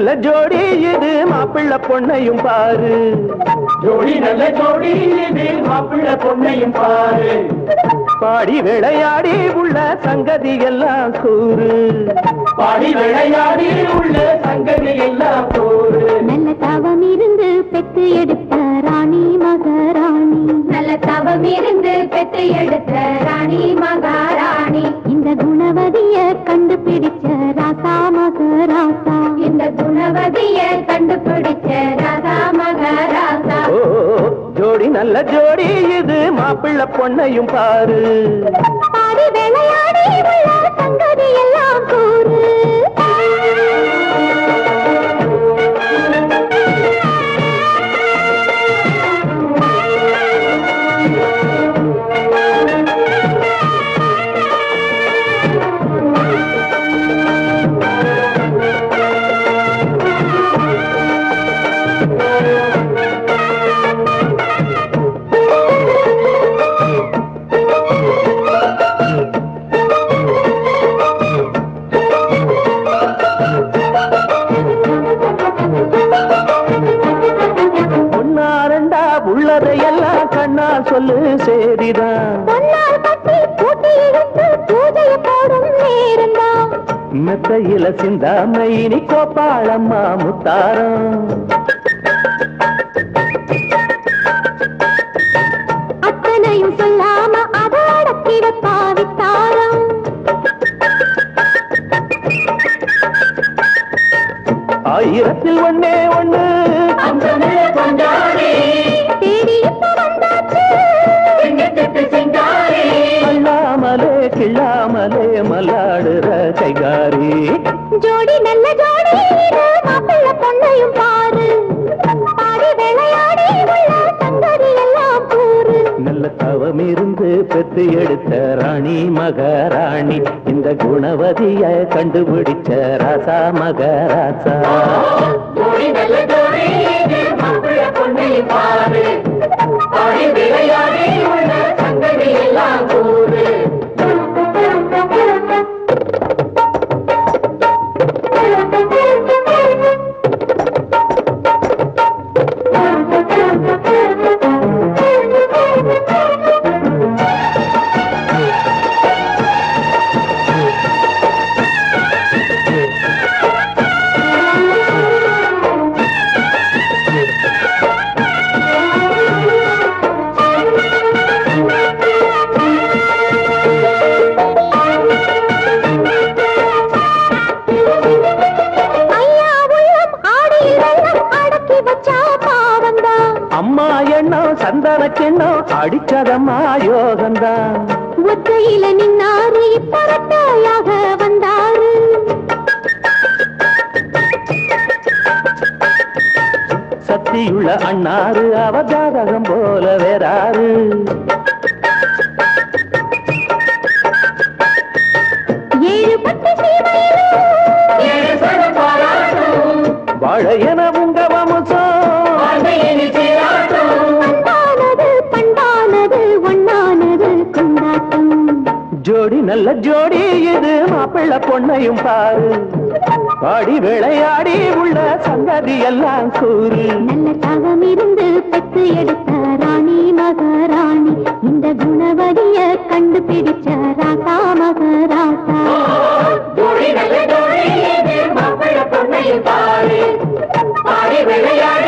நல்ல ஜோடி இது மாப்பிள்ளை பொண்ணையும் பாரு. ஜோடி நல்ல ஜோடி இது மாப்பிள்ளை பொண்ணையும் பாரு. பாடி விளையாடி உள்ள சங்கதி எல்லாம் கூறு. பாடி விளையாடி உள்ள சங்கதி எல்லாம் கூறு. நல்ல தவம் இருந்து பெற்று எடுத்த ராணி மகாராணி. நல்ல தவம் இருந்து பெற்று எடுத்த ராணி மகாராணி. இந்த குணவதிய கண்டுபிடிச்ச ராசா மகராசா. இந்த குணவதிய கண்டுபிடிச்ச ராசா மகராசா. ஜோடி நல்ல ஜோடி இது மாப்பிள்ளை பொண்ணையும் பாரு. பாடி விளையாடி உள்ள சங்கதி எல்லாம் கூறு. உள்ளதையெல்லாம் கண்ணா சொல்லு சேரிதான். மெத்தையில சிந்தாம இனி கோபாளம்மா முத்தாரம். அத்தனையும் சொல்லாம அதோடக்கி வைப்பாவித்தாரம். ஆயிரத்தில் ஒன்னே ஒண்ணு அல்லாமலே கிள்ளாமலே மல்லாடுற கைகாரி. ஜோடி நல்ல ஜோடி மாப்பிள்ளை பொண்ணையும் பாரு. பாடி விளையாடி உள்ள சங்கதி எல்லாம் கூறு. நல்ல தவம் இருந்து பெற்று எடுத்த ராணி மகாராணி. இந்த குணவதிய கண்டுபிடிச்ச ராசா மகராசா. ஜோடி நல்ல ஜோடி மாப்பிள்ளை பொண்ணையும் பாரு. பாடி விளையாடி உள்ள சங்கதி எல்லாம் கூறு. அம்மா எண்ணம் சந்தன கிண்ணம் அடிச்சதம்மா யோகந்தான். ஒத்தையில நின்னாரு இப்பரட்டாயாக வந்தாரு. சக்தியுள்ள அண்ணாரு அவ ஜாதகம் போல வேறாரு. ஏழு பட்டு வாழ என உங்க வம்சம். ஜோடி நல்ல ஜோடி இது மாப்பிள்ளை பொண்ணையும் பாரு. பாடி விளையாடி உள்ள சங்கதி எல்லாம் கூறு. நல்ல தவம் இருந்து பெற்று எடுத்த ராணி மகாராணி. இந்த குணவதிய கண்டுபிடிச்ச ராசா மகராசா. ஜோடி நல்ல ஜோடி மாப்பிள்ளை பொண்ணையும் பாரு. பாடி விளையாடி